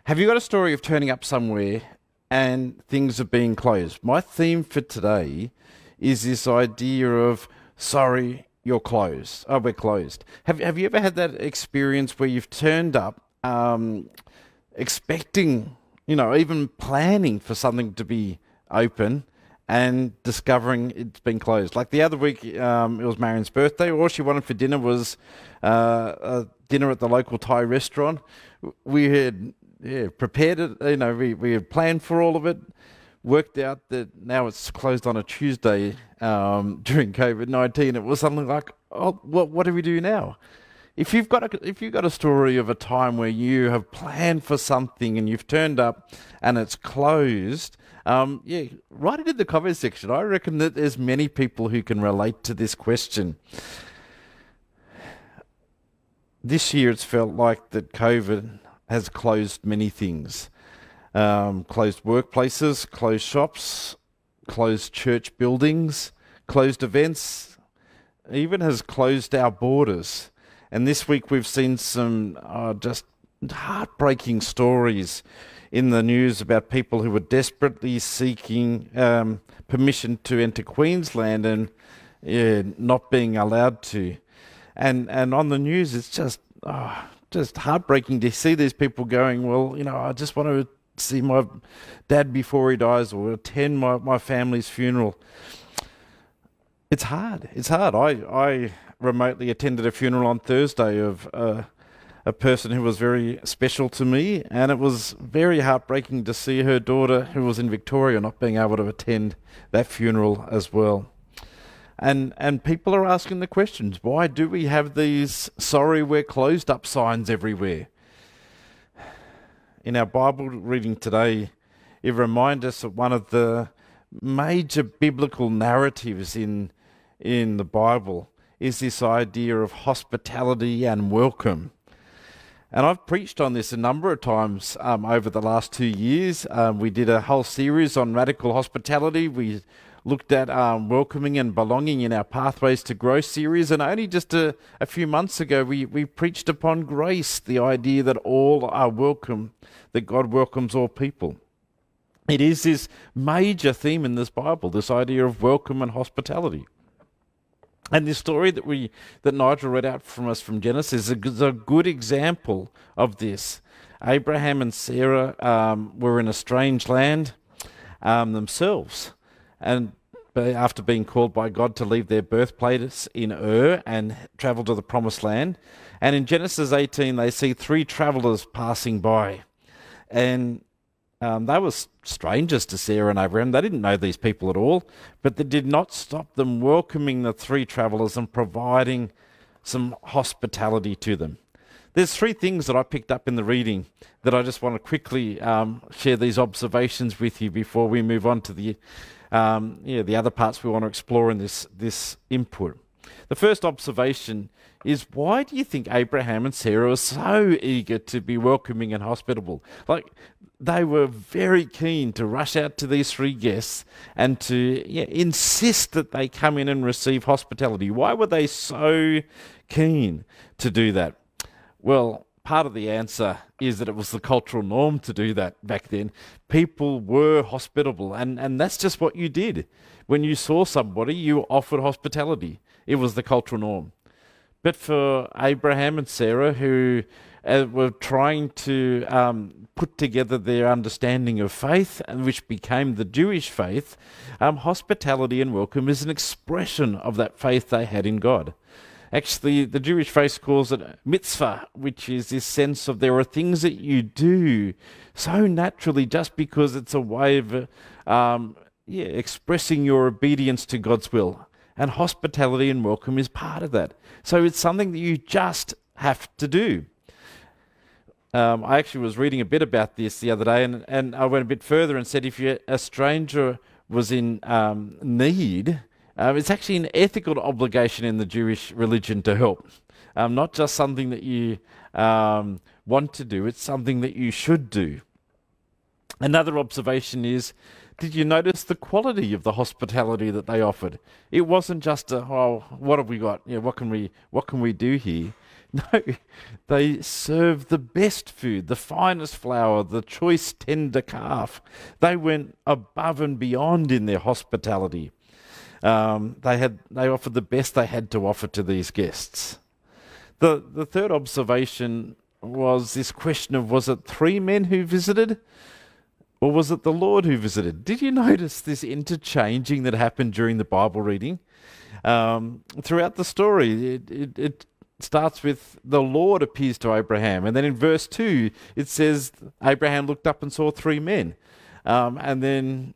Have you got a story of turning up somewhere and things are being closed? My theme for today is this idea of, sorry, you're closed. Oh, we're closed. Have you ever had that experience where you've turned up expecting, even planning for something to be open and discovering it's been closed? Like the other week, it was Marion's birthday. All she wanted for dinner was a dinner at the local Thai restaurant. We had prepared it. We had planned for all of it. Worked out that now it's closed on a Tuesday during COVID-19. It was something like, oh, what do we do now? If you've got a story of a time where you have planned for something and you've turned up and it's closed, write it in the comment section. I reckon that there's many people who can relate to this question. This year it's felt like that COVID has closed many things. Closed workplaces, closed shops, closed church buildings, closed events, even has closed our borders. And this week we've seen some just heartbreaking stories in the news about people who were desperately seeking permission to enter Queensland and not being allowed to. And on the news, it's just heartbreaking to see these people going, well, I just want to see my dad before he dies or attend my family's funeral. It's hard. I remotely attended a funeral on Thursday of a person who was very special to me, and it was very heartbreaking to see her daughter, who was in Victoria, not being able to attend that funeral as well. And people are asking the questions, why do we have these sorry we're closed up signs everywhere? In our Bible reading today, it reminds us of one of the major biblical narratives in the Bible is this idea of hospitality and welcome. And I've preached on this a number of times over the last 2 years. We did a whole series on radical hospitality. We looked at welcoming and belonging in our Pathways to Growth series. And only just a few months ago, we preached upon grace, the idea that all are welcome, that God welcomes all people. It is this major theme in this Bible, this idea of welcome and hospitality. And this story that Nigel read out from us from Genesis is a good example of this. Abraham and Sarah were in a strange land themselves, and after being called by God to leave their birthplace in Ur and travel to the Promised Land. And in Genesis 18, they see 3 travelers passing by, and they were strangers to Sarah and Abraham. They didn't know these people at all, but that did not stop them welcoming the 3 travelers and providing some hospitality to them. There's 3 things that I picked up in the reading that I just want to quickly share these observations with you before we move on to the other parts we want to explore in this input. The first observation is, why do you think Abraham and Sarah were so eager to be welcoming and hospitable? Like, they were very keen to rush out to these 3 guests and to insist that they come in and receive hospitality. Why were they so keen to do that? Well, part of the answer is that it was the cultural norm to do that back then. People were hospitable, and that's just what you did. When you saw somebody, you offered hospitality. It was the cultural norm. But for Abraham and Sarah, who were trying to put together their understanding of faith, and which became the Jewish faith, hospitality and welcome is an expression of that faith they had in God. Actually, the Jewish faith calls it mitzvah, which is this sense of there are things that you do so naturally just because it's a way of expressing your obedience to God's will. And hospitality and welcome is part of that. So it's something that you just have to do. I actually was reading a bit about this the other day, and I went a bit further and said if a stranger was in need, it's actually an ethical obligation in the Jewish religion to help. Not just something that you want to do, it's something that you should do. Another observation is, did you notice the quality of the hospitality that they offered? It wasn't just what have we got? What can we do here? No, they served the best food, the finest flour, the choice tender calf. They went above and beyond in their hospitality. They offered the best they had to offer to these guests. The third observation was this question of, was it three men who visited, or was it the Lord who visited? Did you notice this interchanging that happened during the Bible reading? Throughout the story, it starts with the Lord appears to Abraham, and then in verse 2 it says Abraham looked up and saw three men, and then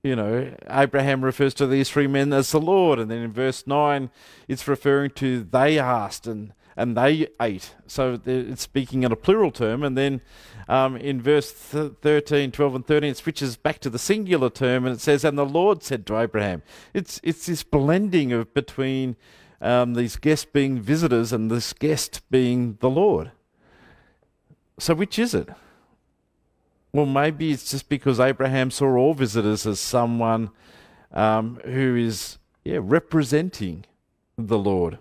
Abraham refers to these three men as the Lord, and then in verse 9 it's referring to they asked and they ate. So it's speaking in a plural term, and then in verse 13, 12 and 13 it switches back to the singular term, and it says, and the Lord said to Abraham. It's this blending of between these guests being visitors and this guest being the Lord. So which is it? Well, maybe it's just because Abraham saw all visitors as someone who is representing the Lord.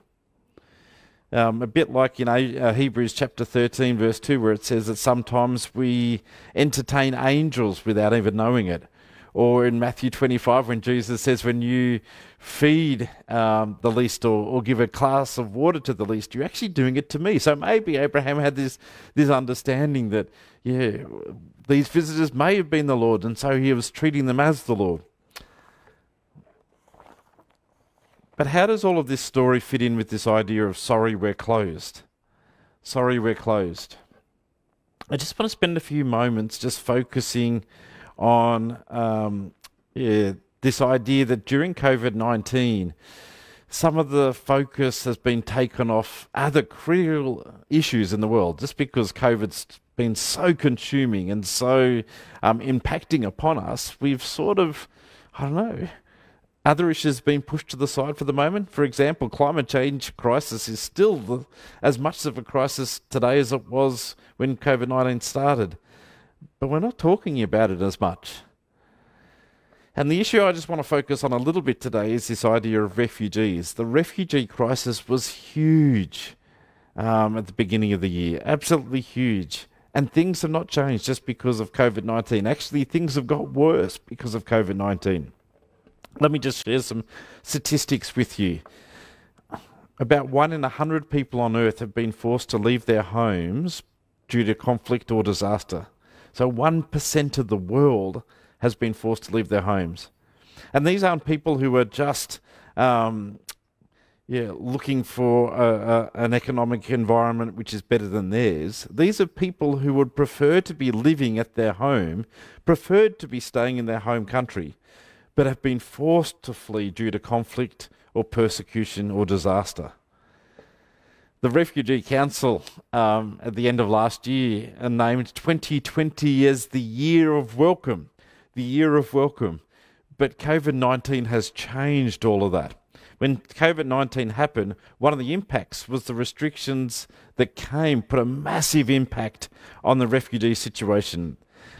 A bit like in Hebrews chapter 13, verse 2, where it says that sometimes we entertain angels without even knowing it. Or in Matthew 25, when Jesus says, when you feed the least or give a glass of water to the least, you're actually doing it to me. So maybe Abraham had this understanding that, these visitors may have been the Lord, and so he was treating them as the Lord. But how does all of this story fit in with this idea of sorry, we're closed? Sorry, we're closed. I just want to spend a few moments just focusing on this idea that during COVID-19, some of the focus has been taken off other critical issues in the world, just because COVID's been so consuming and so impacting upon us. We've sort of, other issues being pushed to the side for the moment. For example, climate change crisis is still as much of a crisis today as it was when COVID-19 started. But we're not talking about it as much. And the issue I just want to focus on a little bit today is this idea of refugees. The refugee crisis was huge at the beginning of the year, absolutely huge. And things have not changed just because of COVID-19. Actually, things have got worse because of COVID-19. Let me just share some statistics with you. About 1 in 100 people on earth have been forced to leave their homes due to conflict or disaster. So 1% of the world has been forced to leave their homes. And these aren't people who are just looking for an economic environment which is better than theirs. These are people who would prefer to be living at their home, preferred to be staying in their home country, but have been forced to flee due to conflict or persecution or disaster. The Refugee Council at the end of last year named 2020 as the year of welcome, But COVID-19 has changed all of that. When COVID-19 happened, one of the impacts was the restrictions that put a massive impact on the refugee situation.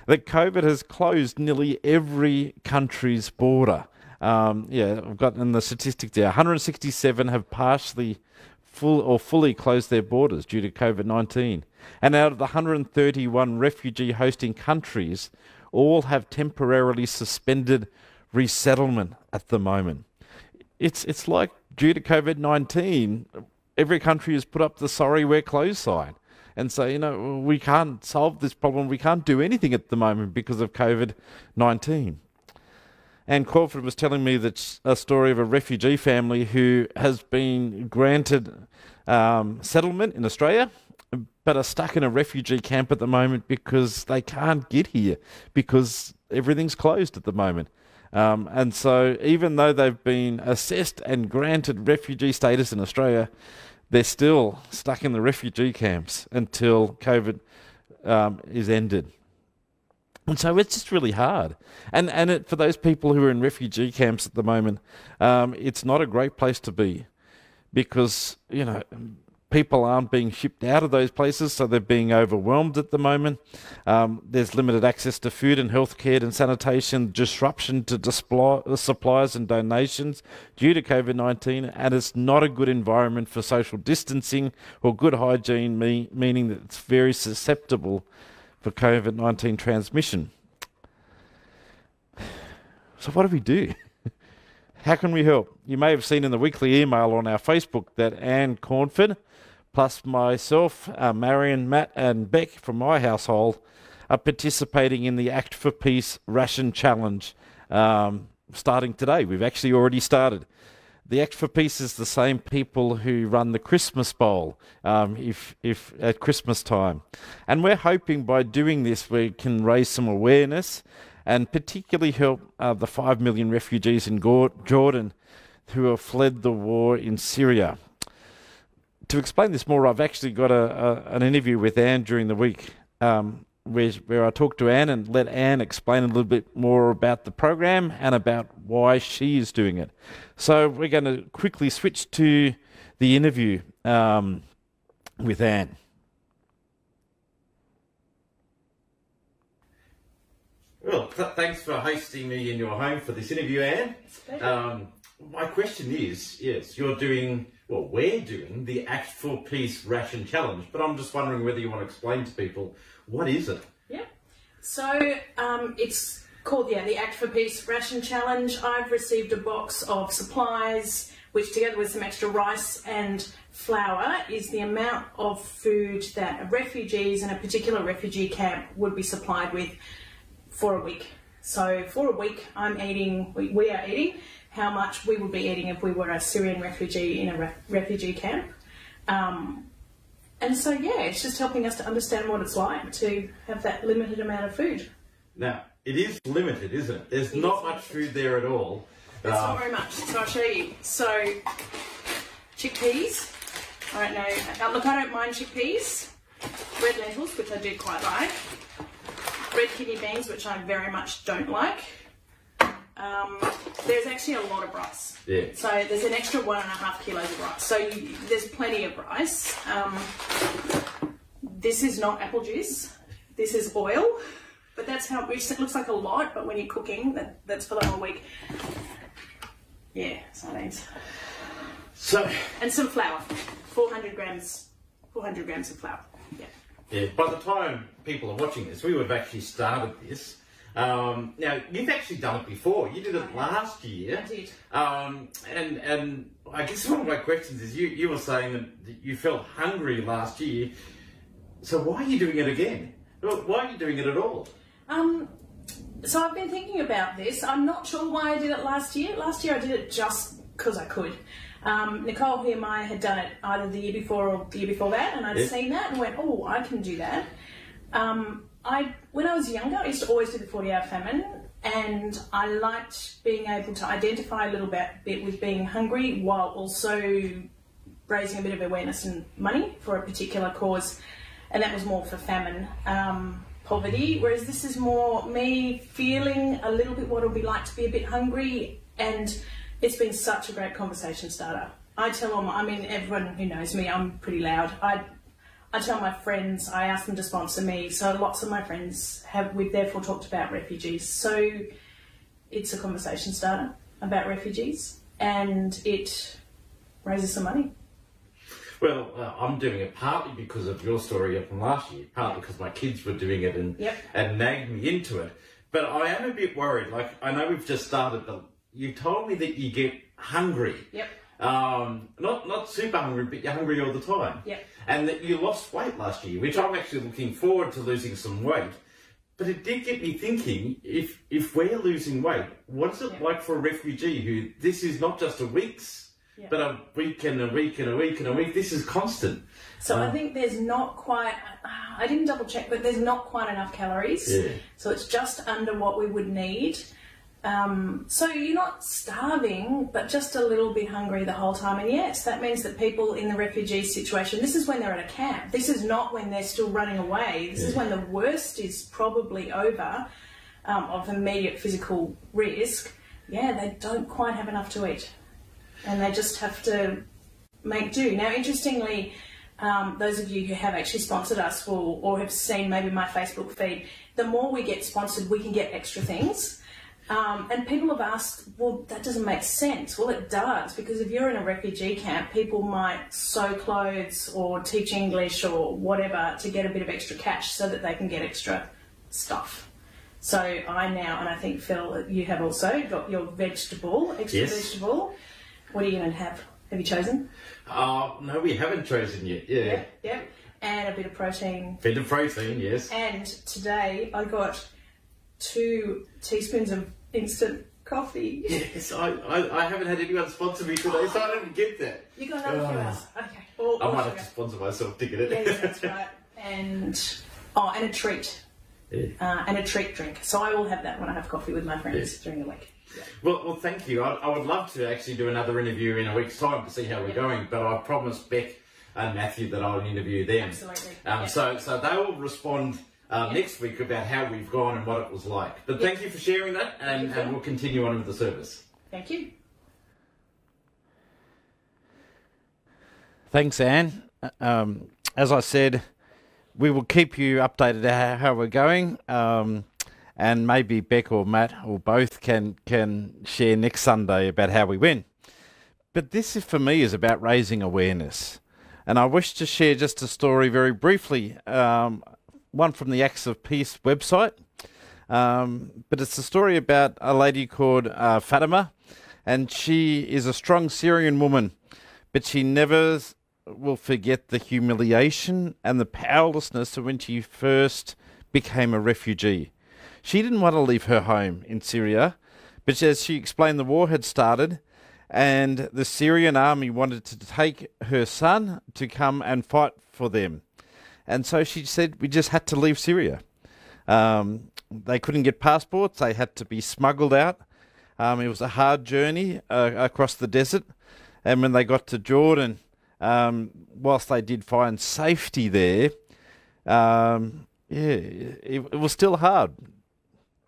That COVID has closed nearly every country's border. I've got in the statistics there, 167 have fully closed their borders due to COVID-19. And out of the 131 refugee hosting countries, all have temporarily suspended resettlement at the moment. It's like due to COVID-19, every country has put up the sorry, we're closed sign. And so, we can't solve this problem. We can't do anything at the moment because of COVID-19. Anne Cornford was telling me that a story of a refugee family who has been granted settlement in Australia, but are stuck in a refugee camp at the moment because they can't get here because everything's closed at the moment. And so even though they've been assessed and granted refugee status in Australia, they're still stuck in the refugee camps until COVID is ended. And so it's just really hard. And for those people who are in refugee camps at the moment, it's not a great place to be because, People aren't being shipped out of those places, so they're being overwhelmed at the moment. There's limited access to food and healthcare and sanitation, disruption to supplies and donations due to COVID-19, and it's not a good environment for social distancing or good hygiene, meaning that it's very susceptible for COVID-19 transmission. So what do we do? How can we help? You may have seen in the weekly email on our Facebook that Anne Cornford, plus myself, Marion, Matt and Beck from my household are participating in the Act for Peace Ration Challenge starting today. We've actually already started. The Act for Peace is the same people who run the Christmas Bowl if at Christmas time. And we're hoping by doing this we can raise some awareness and particularly help the 5 million refugees in Jordan who have fled the war in Syria. To explain this more, I've actually got an interview with Anne during the week where I talked to Anne and let Anne explain a little bit more about the program and about why she is doing it. So we're going to quickly switch to the interview with Anne. Well, thanks for hosting me in your home for this interview, Anne. It's a pleasure. My question is, yes, we're doing the Act for Peace Ration Challenge, but I'm just wondering whether you want to explain to people, what is it? Yeah. So it's called, the Act for Peace Ration Challenge. I've received a box of supplies, which together with some extra rice and flour is the amount of food that refugees in a particular refugee camp would be supplied with for a week. So for a week, we are eating how much we would be eating if we were a Syrian refugee in a refugee camp. And so, it's just helping us to understand what it's like to have that limited amount of food. Now, it is limited, isn't it? There's not much food there at all. There's not very much, so I'll show you. So, chickpeas. I don't know. Look, I don't mind chickpeas. Red lentils, which I do quite like. Red kidney beans, which I very much don't like. There's actually a lot of rice. Yeah. So there's an extra 1.5 kilos of rice. So there's plenty of rice. This is not apple juice. This is oil. But that's how it looks like a lot, but when you're cooking, that's for the whole week. Yeah, sardines. And some flour. 400 grams of flour. Yeah. Yeah, by the time people are watching this, we would have actually started this. Now, you've actually done it before. You did it last year. I did. And I guess one of my questions is, you were saying that you felt hungry last year. So why are you doing it again? Why are you doing it at all? So I've been thinking about this. I'm not sure why I did it last year. Last year I did it just because I could. Nicole here, I had done it either the year before or the year before that, and I'd seen that and went, oh, I can do that. When I was younger, I used to always do the 40-hour famine, and I liked being able to identify a little bit with being hungry while also raising a bit of awareness and money for a particular cause, and that was more for famine, poverty, whereas this is more me feeling a little bit what it'll be like to be a bit hungry, and it's been such a great conversation starter. I tell them, everyone who knows me, I'm pretty loud. I tell my friends, I ask them to sponsor me, so lots of my friends we've therefore talked about refugees. So it's a conversation starter about refugees, and it raises some money. Well, I'm doing it partly because of your story from last year, partly because my kids were doing it and nagged me into it. But I am a bit worried. Like, I know we've just started, but you told me that you get hungry. Yep. Not super hungry, but you're hungry all the time. Yep. And that you lost weight last year, which I'm actually looking forward to losing some weight. But it did get me thinking, if we're losing weight, what is it like for a refugee who, this is not just a week's, but a week and a week and a week and a week, this is constant. So I think there's not quite, I didn't double check, but there's not quite enough calories. Yeah. So it's just under what we would need. So you're not starving, but just a little bit hungry the whole time. And yes, that means that people in the refugee situation, this is when they're at a camp. This is not when they're still running away. This is when the worst is probably over, of immediate physical risk. Yeah, they don't quite have enough to eat. And they just have to make do. Now, interestingly, those of you who have actually sponsored us will, or have seen maybe my Facebook feed, the more we get sponsored, we can get extra things. And people have asked, well, that doesn't make sense. Well, it does, because if you're in a refugee camp, people might sew clothes or teach English or whatever to get a bit of extra cash so that they can get extra stuff. So I now, and I think, Phil, you have also got your vegetable, extra vegetable. What are you going to have? Have you chosen? No, we haven't chosen yet. Yeah. Yep. And a bit of protein. Bit of protein, yes. And today I got 2 teaspoons of instant coffee. Yes, I haven't had anyone sponsor me today, so I didn't get that. You got another few hours. Okay. I might have to sponsor myself to get it. Yes, that's right. And a treat. Yeah. And a treat drink. So I will have that when I have coffee with my friends during the week. Yeah. Well, thank you. I would love to actually do another interview in a week's time to see how we're going, but I promised Beck and Matthew that I'll interview them. Absolutely. So they will respond next week about how we've gone and what it was like. But thank you for sharing that, and we'll continue on with the service. Thank you. Thanks, Anne. As I said, we will keep you updated how we're going, and maybe Beck or Matt or both can share next Sunday about how we went. But this, for me, is about raising awareness. And I wish to share just a story very briefly, one from the Acts of Peace website. But it's a story about a lady called Fatima, and she is a strong Syrian woman, but she never will forget the humiliation and the powerlessness of when she first became a refugee. She didn't want to leave her home in Syria, but as she explained, the war had started, and the Syrian army wanted to take her son to come and fight for them. And so she said, we just had to leave Syria. They couldn't get passports. They had to be smuggled out. It was a hard journey across the desert. And when they got to Jordan, whilst they did find safety there, it was still hard.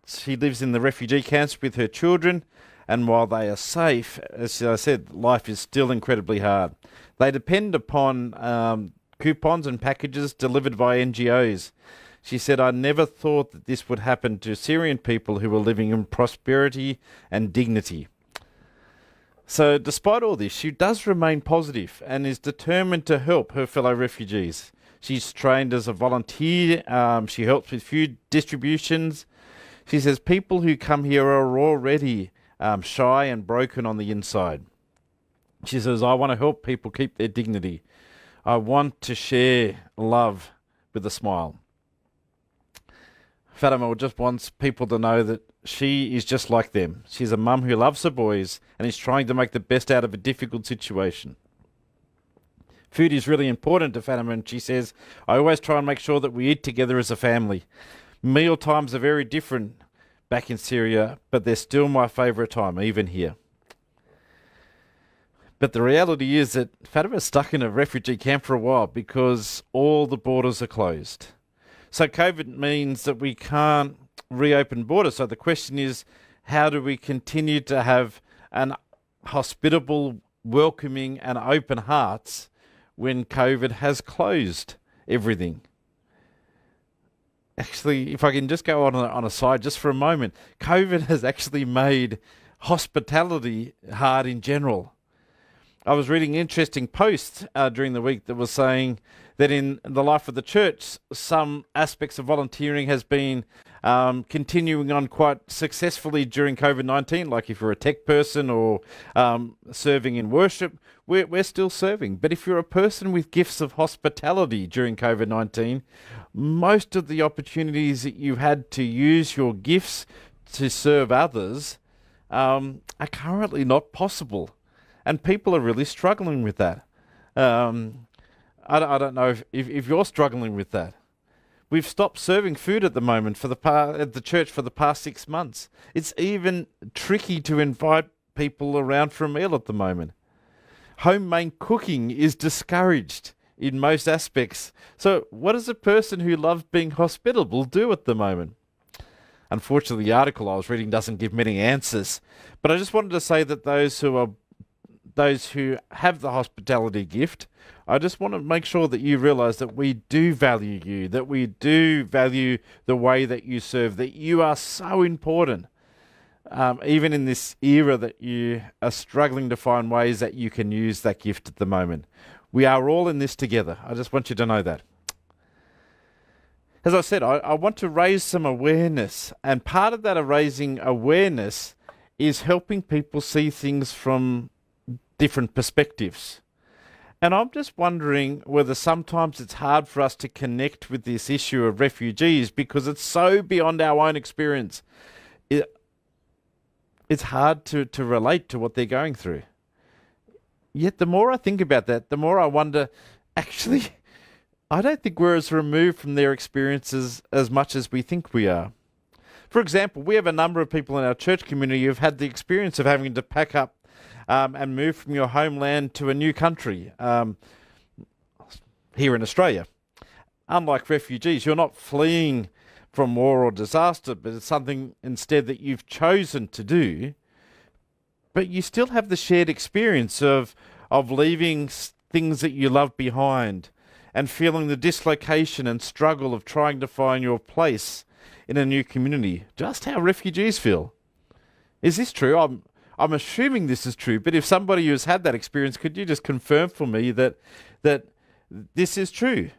She lives in the refugee camps with her children, and while they are safe, as I said, life is still incredibly hard. They depend upon coupons and packages delivered by NGOs. She said, I never thought that this would happen to Syrian people who were living in prosperity and dignity. So despite all this, she does remain positive and is determined to help her fellow refugees. She's trained as a volunteer. She helps with food distributions. She says people who come here are already shy and broken on the inside. She says, I want to help people keep their dignity. I want to share love with a smile. Fatima just wants people to know that she is just like them. She's a mum who loves her boys and is trying to make the best out of a difficult situation. Food is really important to Fatima, and she says, I always try and make sure that we eat together as a family. Meal times are very different back in Syria, but they're still my favourite time, even here. But the reality is that Fatima's stuck in a refugee camp for a while because all the borders are closed. So COVID means that we can't reopen borders. So the question is, how do we continue to have an hospitable, welcoming and open hearts when COVID has closed everything? Actually, if I can just go on a side just for a moment, COVID has actually made hospitality hard in general. I was reading an interesting post during the week that was saying that in the life of the church, some aspects of volunteering has been continuing on quite successfully during COVID-19, like if you're a tech person or serving in worship, we're still serving. But if you're a person with gifts of hospitality during COVID-19, most of the opportunities that you had to use your gifts to serve others are currently not possible. And people are really struggling with that. I don't know if you're struggling with that. We've stopped serving food at the moment at the church for the past 6 months. It's even tricky to invite people around for a meal at the moment. Homemade cooking is discouraged in most aspects. So what does a person who loves being hospitable do at the moment? Unfortunately, the article I was reading doesn't give many answers. But I just wanted to say that those who are those who have the hospitality gift, I just want to make sure that you realize that we do value you, that we do value the way that you serve, that you are so important. Even in this era that you are struggling to find ways that you can use that gift at the moment. We are all in this together. I just want you to know that. As I said, I want to raise some awareness, and part of that raising awareness is helping people see things from different perspectives. And I'm just wondering whether sometimes it's hard for us to connect with this issue of refugees because it's so beyond our own experience. It's hard to relate to what they're going through. Yet the more I think about that, the more I wonder, actually, I don't think we're as removed from their experiences as much as we think we are. For example, we have a number of people in our church community who've had the experience of having to pack up and move from your homeland to a new country here in Australia. Unlike refugees, you're not fleeing from war or disaster, but it's something instead that you've chosen to do. But you still have the shared experience of leaving things that you love behind and feeling the dislocation and struggle of trying to find your place in a new community. Just how refugees feel. Is this true? I'm assuming this is true, but if somebody who's had that experience, could you just confirm for me that this is true?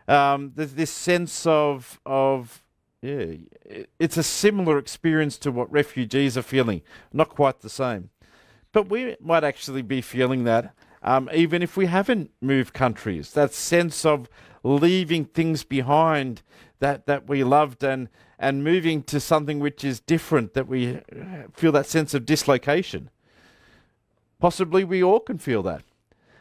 This sense of it's a similar experience to what refugees are feeling. Not quite the same. But we might actually be feeling that even if we haven't moved countries. That sense of leaving things behind that we loved and moving to something which is different, that we feel that sense of dislocation. Possibly we all can feel that.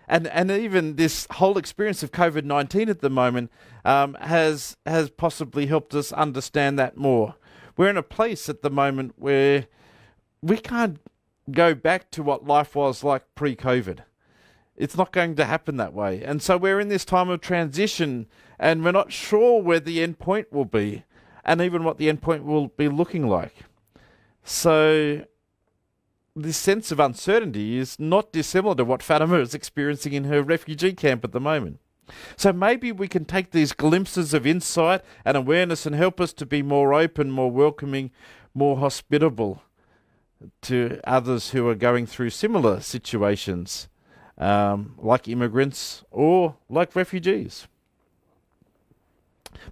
And even this whole experience of COVID-19 at the moment has possibly helped us understand that more. We're in a place at the moment where we can't go back to what life was like pre-COVID. It's not going to happen that way. And so we're in this time of transition, and we're not sure where the end point will be, and even what the end point will be looking like. So this sense of uncertainty is not dissimilar to what Fatima is experiencing in her refugee camp at the moment. So maybe we can take these glimpses of insight and awareness and help us to be more open, more welcoming, more hospitable to others who are going through similar situations, like immigrants or like refugees.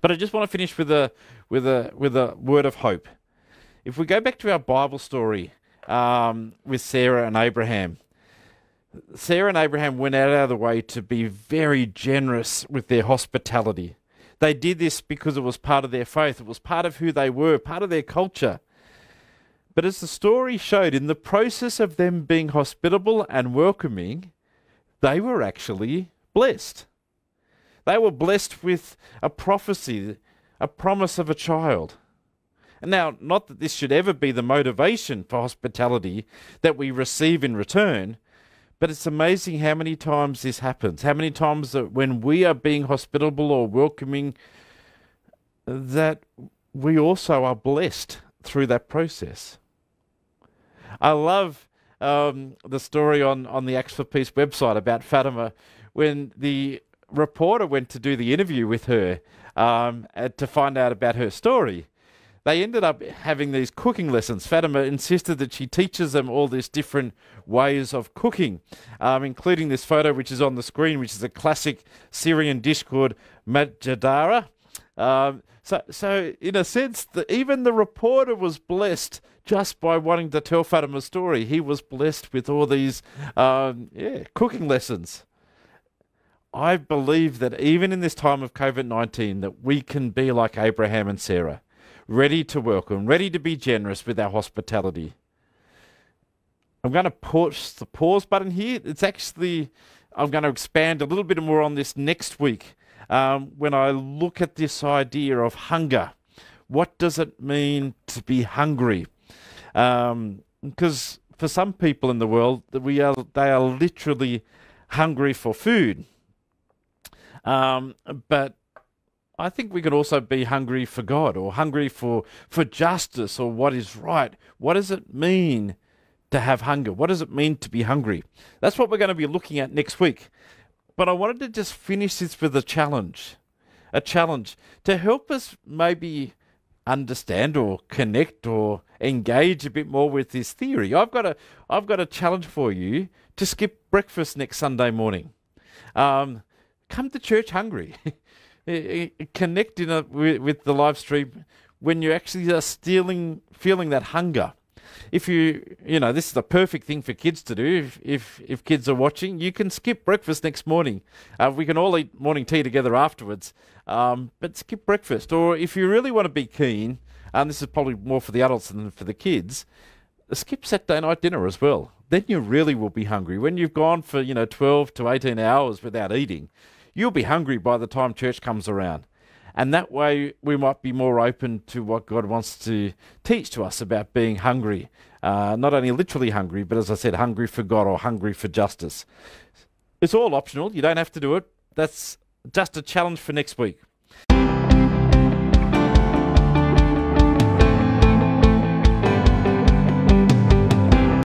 But I just want to finish with a word of hope. If we go back to our Bible story with Sarah and Abraham, Sarah and Abraham went out of the way to be very generous with their hospitality. They did this because it was part of their faith. It was part of who they were, part of their culture. But as the story showed, in the process of them being hospitable and welcoming, they were actually blessed. They were blessed with a prophecy, a promise of a child. And now, not that this should ever be the motivation for hospitality that we receive in return, but it's amazing how many times this happens, how many times that when we are being hospitable or welcoming, that we also are blessed through that process. I love the story on the Acts for Peace website about Fatima when the reporter went to do the interview with her to find out about her story. They ended up having these cooking lessons. Fatima insisted that she teaches them all these different ways of cooking, including this photo which is on the screen, which is a classic Syrian dish called majadara. So in a sense, even the reporter was blessed just by wanting to tell Fatima's story. He was blessed with all these cooking lessons. I believe that even in this time of COVID-19, that we can be like Abraham and Sarah, ready to welcome, ready to be generous with our hospitality. I'm going to push the pause button here. I'm going to expand a little bit more on this next week when I look at this idea of hunger. What does it mean to be hungry? Because for some people in the world, they are literally hungry for food. But I think we could also be hungry for God, or hungry for justice, or what is right. What does it mean to have hunger? What does it mean to be hungry? That's what we're going to be looking at next week. But I wanted to just finish this with a challenge to help us maybe understand or connect or engage a bit more with this theory. I've got a challenge for you to skip breakfast next Sunday morning. Come to church hungry. Connect with the live stream when you actually are feeling that hunger. If this is the perfect thing for kids to do. If kids are watching, you can skip breakfast next morning. We can all eat morning tea together afterwards, but skip breakfast. Or if you really want to be keen, and this is probably more for the adults than for the kids, skip Saturday night dinner as well. Then you really will be hungry. When you've gone for 12 to 18 hours without eating, you'll be hungry by the time church comes around. And that way we might be more open to what God wants to teach to us about being hungry. Not only literally hungry, but as I said, hungry for God or hungry for justice. It's all optional. You don't have to do it. That's just a challenge for next week.